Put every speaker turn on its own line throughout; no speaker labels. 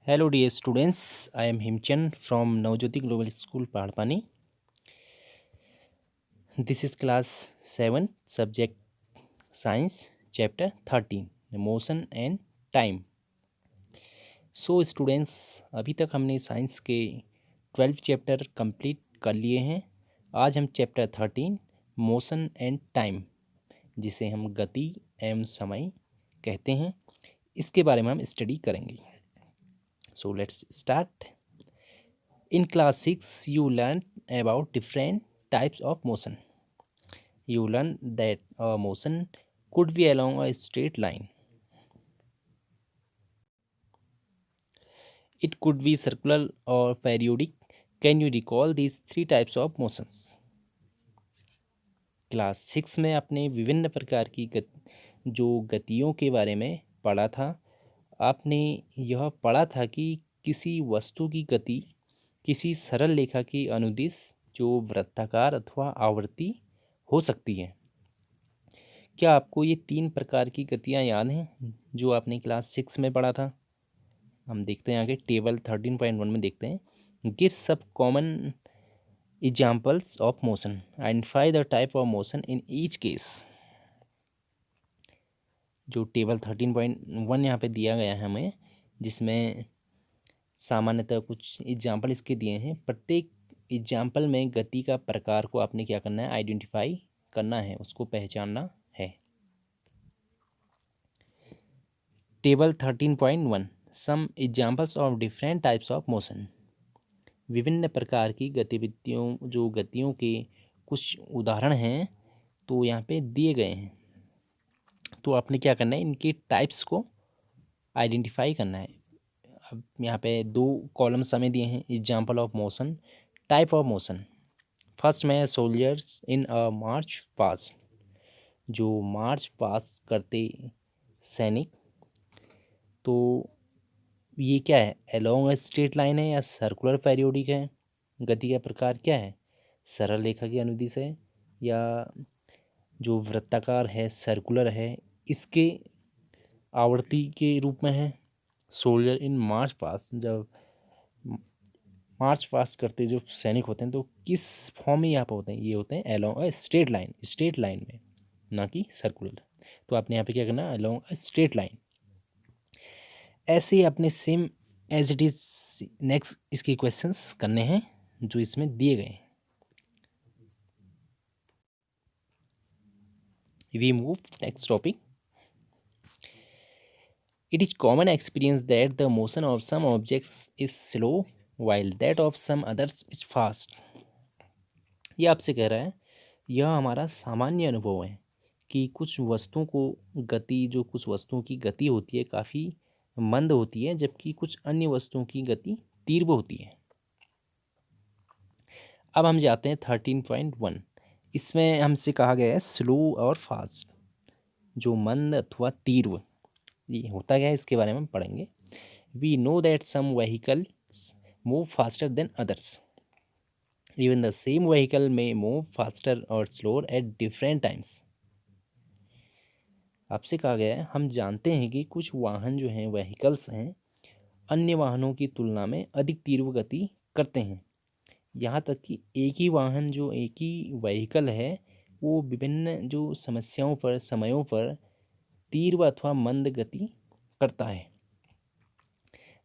Hello, dear students. I am Himchan from Navjyoti Global School, Padpani. This is class 7, subject Science, chapter 13, Motion and Time. So, students, अभी तक हमने science के 12 chapter complete कर लिए हैं। आज हम चैप्टर 13, मोशन एंड टाइम, जिसे हम गति एवं समय कहते हैं, इसके बारे में हम स्टडी करेंगे। So, let's start. In class 6, you learned about different types of motion. You learned that a motion could be along a straight line. It could be circular or periodic. Can you recall these three types of motions? Class 6 में आपने विभिन्न प्रकार की जो गतियों के बारे में पढ़ा था। आपने यह पढ़ा था कि किसी वस्तु की गति किसी सरल रेखा की अनुदिश जो वृत्ताकार अथवा आवर्ती हो सकती है। क्या आपको ये 3 प्रकार की गतियाँ याद हैं जो आपने क्लास 6 में पढ़ा था? हम देखते हैं आगे टेबल 13.1 में देखते हैं। गिव सब common examples of motion, identify the type of motion in each case. जो टेबल 13.1 यहाँ पे दिया गया है हमें, जिसमें सामान्यतः कुछ एग्जाम्पल इसके दिए हैं। प्रत्येक एग्जाम्पल में गति का प्रकार को आपने क्या करना है, आइडेंटिफाई करना है, उसको पहचानना है। Table 13.1 some examples of different types of motion. विभिन्न प्रकार की गतिविधियों जो गतियों के कुछ उदाहरण हैं तो यहाँ पे दिए गए हैं। तो आपने क्या करना है, इनके टाइप्स को आइडेंटिफाई करना है। अब यहाँ पे 2 कॉलम्स हमें दिए हैं, example of motion, type of motion. First में soldiers in a march past, जो मार्च पास करते सैनिक। तो ये क्या है, अलोंग ए स्ट्रेट लाइन है या सर्कुलर पेरियोडिक है? गति का प्रकार क्या है, सरल रेखा की अनुदिश है या जो वृत्ताकार है सर्कुलर है, इसके आवर्ती के रूप में है। सोल्जर इन मार्च पास, जब मार्च पास करते जो सैनिक होते हैं तो किस फॉर्म में यहाँ पर होते हैं, ये होते हैं along a straight line, straight line में, ना कि सर्कुलर। तो आपने यहाँ पे क्या करना है, अलोंग अ स्ट्रेट लाइन। ऐसे ही अपने same as it is next इसके क्वेश्चंस करने हैं जो इसमें दिए गए हैं। We move next topic. It is common experience that the motion of some objects is slow while that of some others is fast. ये आपसे कह रहा है, यह हमारा सामान्य अनुभव है कि कुछ वस्तुओं को गति, जो कुछ वस्तुओं की गति होती है काफ़ी मंद होती है, जबकि कुछ अन्य वस्तुओं की गति तीव्र होती है। अब हम जाते हैं 13.1। इसमें हमसे कहा गया है स्लो और फास्ट, जो मंद अथवा तीव्र, ये होता क्या है इसके बारे में हम पढ़ेंगे। We know that some vehicles move faster than others, even the same vehicle में मूव फास्टर और स्लोअर एट डिफरेंट टाइम्स। आपसे कहा गया है, हम जानते हैं कि कुछ वाहन जो हैं, व्हीकल्स हैं, अन्य वाहनों की तुलना में अधिक तीव्र गति करते हैं। यहाँ तक कि एक ही वाहन, जो एक ही व्हीकल है, वो विभिन्न जो समस्याओं पर, समयों पर तीव्र अथवा मंद गति करता है।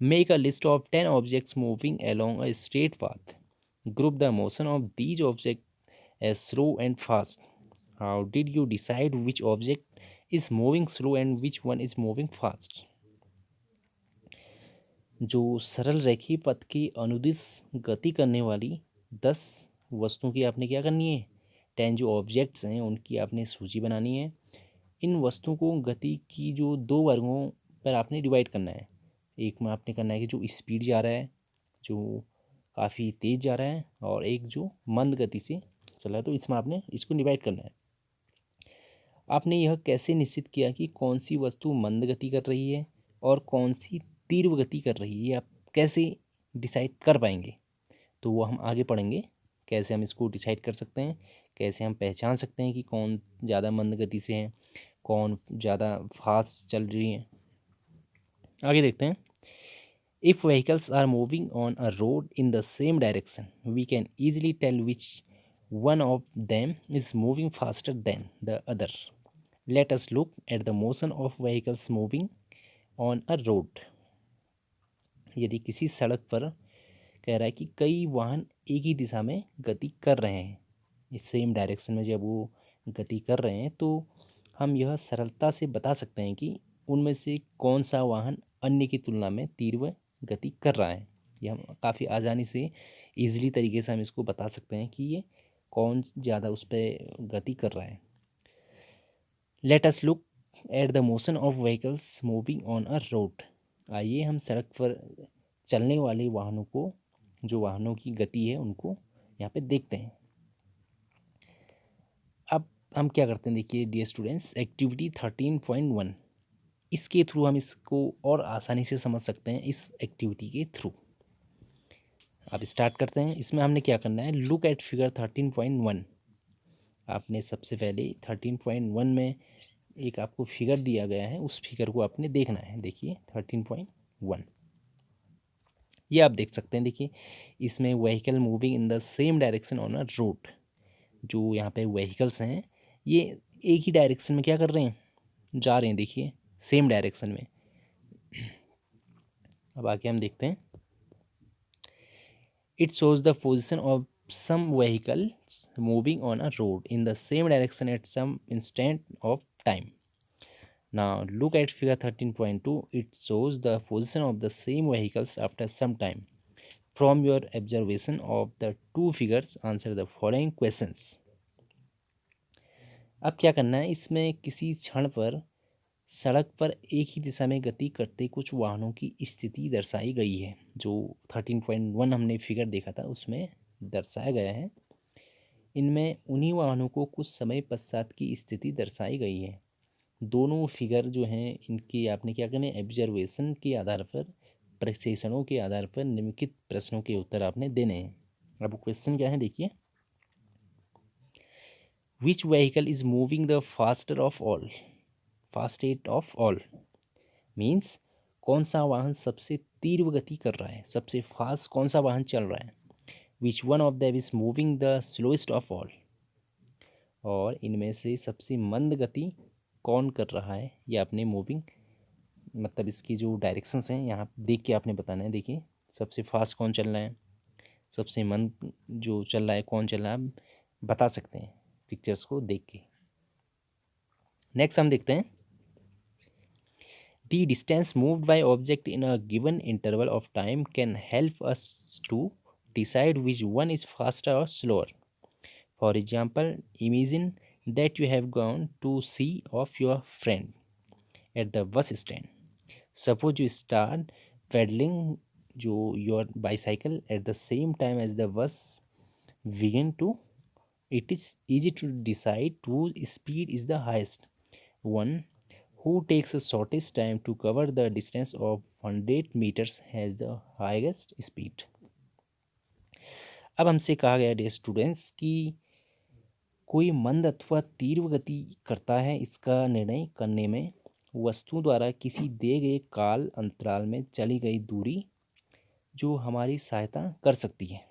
Make a list of 10 objects moving along a straight path, group the motion of these object as slow and fast. How did you decide which object is moving slow and which one is moving fast? जो सरल रेखीय पथ की अनुदिश गति करने वाली 10 वस्तुओं की आपने क्या करनी है, 10 जो ऑब्जेक्ट्स हैं उनकी आपने सूची बनानी है। इन वस्तुओं को गति की जो 2 वर्गों पर आपने डिवाइड करना है। एक में आपने करना है कि जो स्पीड जा रहा है, जो काफ़ी तेज़ जा रहा है, और एक जो मंद गति से चल रहा है। तो इसमें आपने इसको डिवाइड करना है। आपने यह कैसे निश्चित किया कि कौन सी वस्तु मंद गति कर रही है और कौन सी तीव्र गति कर रही है, ये आप कैसे डिसाइड कर पाएंगे? तो वो हम आगे पढ़ेंगे, कैसे हम इसको डिसाइड कर सकते हैं, कैसे हम पहचान सकते हैं कि कौन ज़्यादा मंद गति से है, कौन ज़्यादा फास्ट चल रही है। आगे देखते हैं। If vehicles are moving on a road in the same direction, we can easily tell which one of them is moving faster than the other. Let us look at the motion of vehicles moving on a road. यदि किसी सड़क पर कह रहा है कि कई वाहन एक ही दिशा में गति कर रहे हैं, इस सेम डायरेक्शन में जब वो गति कर रहे हैं, तो हम यह सरलता से बता सकते हैं कि उनमें से कौन सा वाहन अन्य की तुलना में तीव्र गति कर रहा है। ये हम काफ़ी आसानी से ईजिली तरीके से हम इसको बता सकते हैं कि ये कौन ज़्यादा उस पर गति कर रहा है। Let us look at the motion of vehicles moving on a road. आइए हम सड़क पर चलने वाले वाहनों को, जो वाहनों की गति है, उनको यहाँ पे देखते हैं। अब हम क्या करते हैं, देखिए डियर स्टूडेंट्स, एक्टिविटी 13.1, इसके थ्रू हम इसको और आसानी से समझ सकते हैं। इस एक्टिविटी के थ्रू अब स्टार्ट करते हैं। इसमें हमने क्या करना है, लुक एट फिगर 13.1। आपने सबसे पहले 13.1 में एक आपको फिगर दिया गया है, उस फिगर को आपने देखना है। देखिए 13.1, ये आप देख सकते हैं। देखिए इसमें vehicle moving in the same direction on a road. जो यहाँ पे व्हीकल्स हैं, ये एक ही डायरेक्शन में क्या कर रहे हैं, जा रहे हैं। देखिए सेम डायरेक्शन में। अब आगे हम देखते हैं। It shows the position of some vehicles moving on a road in the same direction at some instant of time. Now look at figure 13.2. It shows the position of the same vehicles after some time. From your observation of the two figures, answer the following questions. अब क्या करना है, इसमें किसी क्षण पर सड़क पर एक ही दिशा में गति करते कुछ वाहनों की स्थिति दर्शाई गई है। जो 13.1 हमने फिगर देखा था, उसमें दर्शाया गया है। इनमें उन्हीं वाहनों को कुछ समय पश्चात की स्थिति दर्शाई गई है। दोनों फिगर जो हैं, इनकी आपने क्या करना है, ऑब्जर्वेशन के आधार पर, प्रक्षेपणों के आधार पर निम्नलिखित प्रश्नों के उत्तर आपने देने हैं। अब क्वेश्चन क्या है, देखिए। Which vehicle is moving the faster of all, fastest of all means कौन सा वाहन सबसे तीव्र गति कर रहा है, सबसे फास्ट कौन सा वाहन चल रहा है। Which one of them is moving the slowest of all, और इनमें से सबसे मंद गति कौन कर रहा है। ये आपने मूविंग मतलब इसकी जो डायरेक्शंस हैं यहाँ देख के आपने बताना है। देखिए सबसे फास्ट कौन चल रहा है, सबसे मंद जो चल रहा है कौन चल रहा है, आप बता सकते हैं पिक्चर्स को देख के। नेक्स्ट हम देखते हैं। The distance moved by object in a given interval of time can help us to decide which one is faster or slower. For example, imagine that you have gone to see of your friend at the bus stand. Suppose you start pedaling your bicycle at the same time as the bus begin to. It is easy to decide whose speed is the highest. One who takes the shortest time to cover the distance of 100 meters has the highest speed. अब हमसे कहा गया dear students कि कोई मंद अथवा तीव्र गति करता है, इसका निर्णय करने में वस्तु द्वारा किसी दिए गए काल अंतराल में चली गई दूरी जो हमारी सहायता कर सकती है।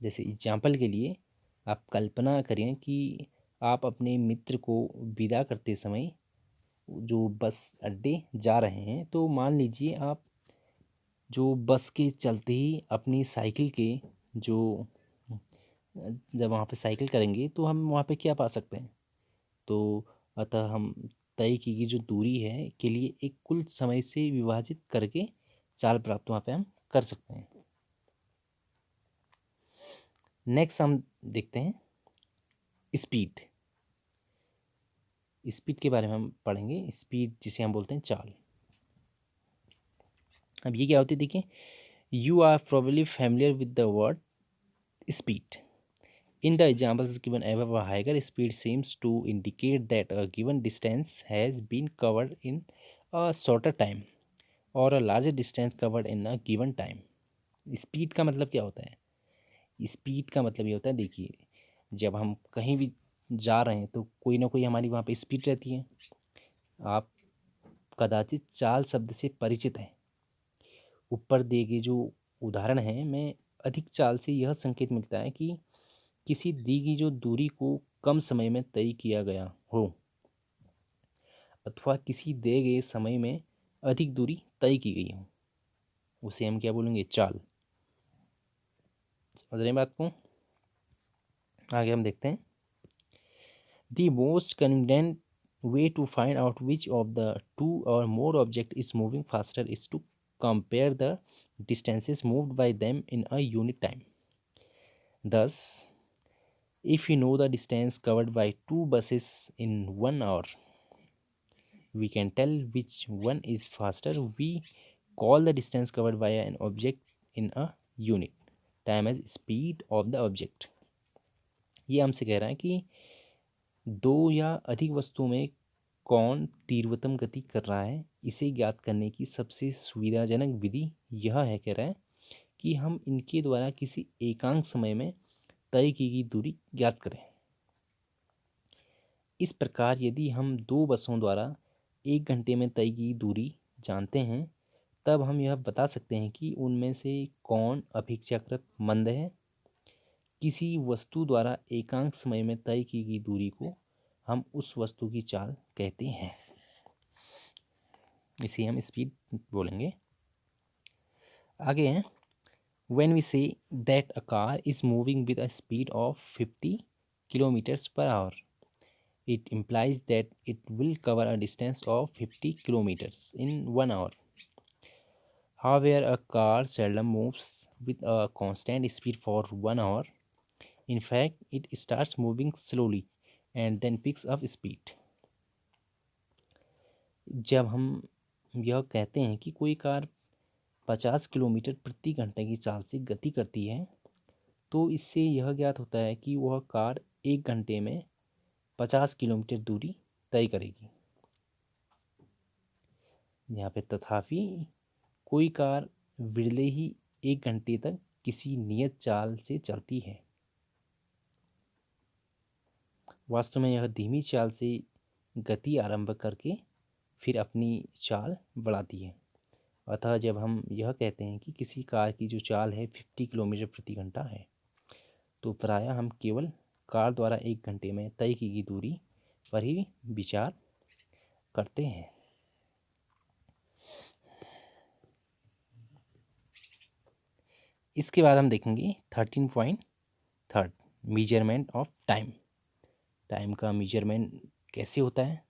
जैसे एग्जाम्पल के लिए आप कल्पना करें कि आप अपने मित्र को विदा करते समय जो बस अड्डे जा रहे हैं, तो मान लीजिए आप जो बस के चलते ही अपनी साइकिल के जो जब वहाँ पे साइकिल करेंगे तो हम वहाँ पे क्या पा सकते हैं, तो अतः हम तय की गई जो दूरी है के लिए एक कुल समय से विभाजित करके चाल प्राप्त वहाँ पे हम कर सकते हैं। नेक्स्ट हम देखते हैं स्पीड। स्पीड के बारे में हम पढ़ेंगे। स्पीड जिसे हम बोलते हैं चाल। अब ये क्या होती है, देखिए, you are probably familiar with the word speed. In the examples given above, a higher speed seems to indicate that a given distance has been covered in a shorter time or a larger distance covered in a given time. Speed का मतलब क्या होता है, speed का मतलब ये होता है, देखिए, जब हम कहीं भी जा रहे हैं तो कोई ना कोई हमारी वहाँ पे स्पीड रहती है। आप कदाचित चाल शब्द से परिचित हैं। ऊपर दिए गए जो उदाहरण हैं में अधिक चाल से यह संकेत मिलता है कि किसी दी गई जो दूरी को कम समय में तय किया गया हो अथवा किसी दिए गए समय में अधिक दूरी तय की गई हो, उसे हम क्या बोलेंगे? चाल। समझ रहे हैं बात को? आगे हम देखते हैं। The most convenient way to find out which of the two or more object is moving faster is to compare the distances moved by them in a unit time. Thus, if we know the distance covered by two buses in 1 hour, we can tell which one is faster. We call the distance covered by an object in a unit time as speed of the object. ये हमसे कह रहा है कि दो या अधिक वस्तुओं में कौन तीव्रतम गति कर रहा है, इसे ज्ञात करने की सबसे सुविधाजनक विधि यह है, कह रहा है कि हम इनके द्वारा किसी एकांक समय में तय की गई दूरी ज्ञात करें। इस प्रकार यदि हम दो बसों द्वारा 1 घंटे में तय की दूरी जानते हैं, तब हम यह बता सकते हैं कि उनमें से कौन अपेक्षाकृत मंद है। किसी वस्तु द्वारा एकांक समय में तय की गई दूरी को हम उस वस्तु की चाल कहते हैं। इसे हम स्पीड बोलेंगे। आगे हैं, when we say that a car is moving with a speed of 50 kilometers per hour, it implies that it will cover a distance of 50 kilometers in 1 hour. However, a car seldom moves with a constant speed for 1 hour. In fact, it starts moving slowly and then picks up speed. जब हम यह कहते हैं कि कोई car 50 kilometre प्रति घंटे की चाल से गति करती है, तो इससे यह ज्ञात होता है कि वह कार 1 घंटे में 50 किलोमीटर दूरी तय करेगी। यहाँ पे तथापि कोई कार विरले ही 1 घंटे तक किसी नियत चाल से चलती है। वास्तव में यह धीमी चाल से गति आरंभ करके फिर अपनी चाल बढ़ाती है। अतः जब हम यह कहते हैं कि किसी कार की जो चाल है 50 किलोमीटर प्रति घंटा है, तो प्रायः हम केवल कार द्वारा 1 घंटे में तय की गई दूरी पर ही विचार करते हैं। इसके बाद हम देखेंगे 13.3 मेजरमेंट ऑफ टाइम। टाइम का मेजरमेंट कैसे होता है,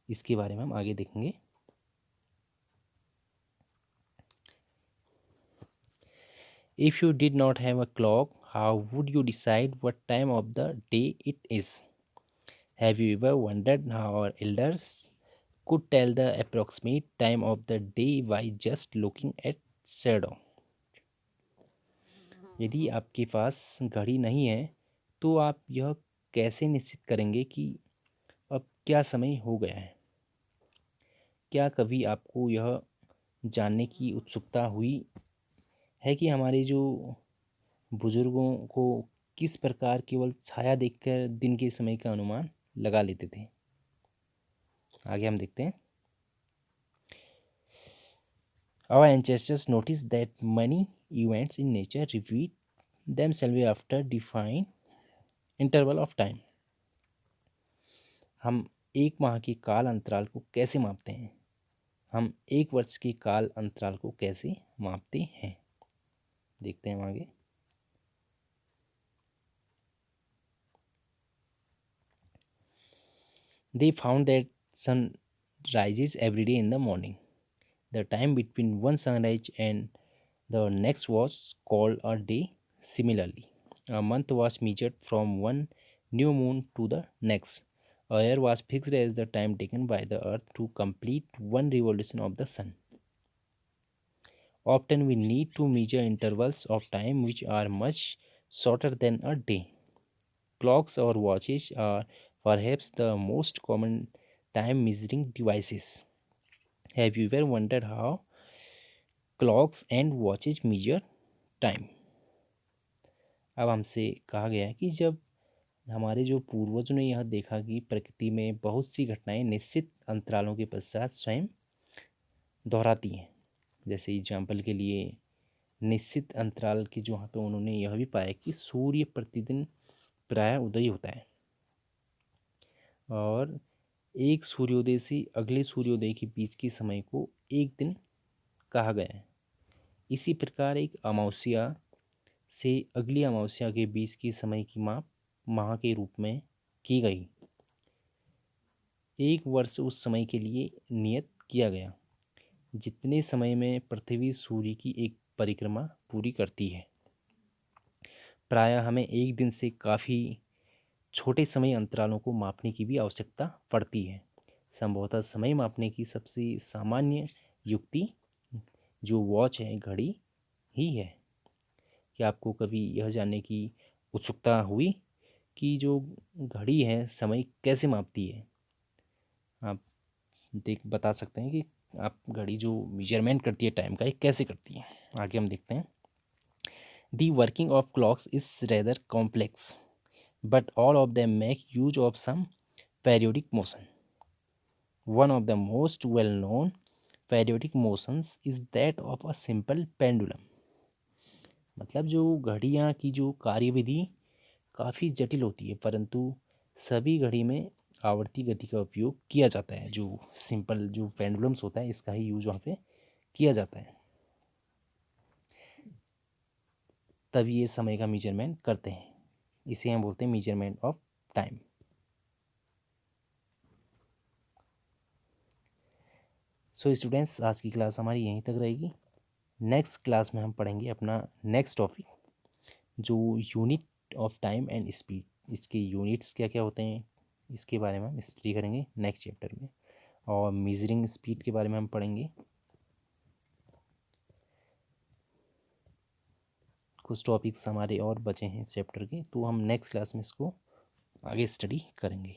इसके बारे में हम आगे देखेंगे। If you did not have a clock, how would you decide what time of the day it is? Have you ever wondered how our elders could tell the approximate time of the day by just looking at shadow? यदि आपके पास घड़ी नहीं है, तो आप यह कैसे निश्चित करेंगे कि अब क्या समय हो गया है? क्या कभी आपको यह जानने की उत्सुकता हुई है कि हमारे जो बुजुर्गों को किस प्रकार केवल छाया देखकर दिन के समय का अनुमान लगा लेते थे? आगे हम देखते हैं। Our ancestors noticed that many events in nature repeat themselves after defined interval of time. हम 1 माह के काल अंतराल को कैसे मापते हैं? हम 1 वर्ष के काल अंतराल को कैसे मापते हैं? देखते हैं आगे। They found that sun rises every day in the morning. The time between one sunrise and the next was called a day. Similarly, a month was measured from one new moon to the next. A year was fixed as the time taken by the earth to complete one revolution of the sun. Often we need to measure intervals of time which are much shorter than a day. Clocks or watches are perhaps the most common time measuring devices. Have you ever wondered how clocks and watches measure time? अब हमसे कहा गया है कि जब हमारे जो पूर्वजों ने यह देखा कि प्रकृति में बहुत सी घटनाएं निश्चित अंतरालों के पश्चात स्वयं दोहराती हैं, जैसे एग्जाम्पल के लिए निश्चित अंतराल की जहाँ पे उन्होंने यह भी पाया कि सूर्य प्रतिदिन प्रायः उदय होता है और एक सूर्योदय से अगले सूर्योदय के बीच के समय को एक दिन कहा गया है। इसी प्रकार एक अमावस्या से अगली अमावस्या के बीच के समय की माप माह के रूप में की गई। एक वर्ष उस समय के लिए नियत किया गया जितने समय में पृथ्वी सूर्य की एक परिक्रमा पूरी करती है। प्रायः हमें एक दिन से काफ़ी छोटे समय अंतरालों को मापने की भी आवश्यकता पड़ती है। संभवतः समय मापने की सबसे सामान्य युक्ति जो वॉच है, घड़ी ही है। क्या आपको कभी यह जानने की उत्सुकता हुई कि जो घड़ी है समय कैसे मापती है? आप बता सकते हैं कि आप घड़ी जो मेजरमेंट करती है टाइम का, ये कैसे करती है? आगे हम देखते हैं। The working of clocks is rather complex but all of them make use of some periodic motion. One of the most well-known periodic motions is that of a simple pendulum. मतलब जो घड़ियाँ की जो कार्यविधि काफ़ी जटिल होती है, परंतु सभी घड़ी में आवर्ती गति का उपयोग किया जाता है। जो सिंपल जो पेंडुलम्स होता है इसका ही यूज वहाँ पे किया जाता है, तभी ये समय का मेजरमेंट करते हैं। इसे हम बोलते हैं measurement of time. So students, आज की क्लास हमारी यहीं तक रहेगी। नेक्स्ट क्लास में हम पढ़ेंगे अपना नेक्स्ट टॉपिक, जो unit of time and speed. इसके यूनिट्स क्या क्या होते हैं इसके बारे में हम स्टडी करेंगे नेक्स्ट चैप्टर में, और मेजरिंग स्पीड के बारे में हम पढ़ेंगे। कुछ टॉपिक्स हमारे और बचे हैं इस चैप्टर के, तो हम नेक्स्ट क्लास में इसको आगे स्टडी करेंगे।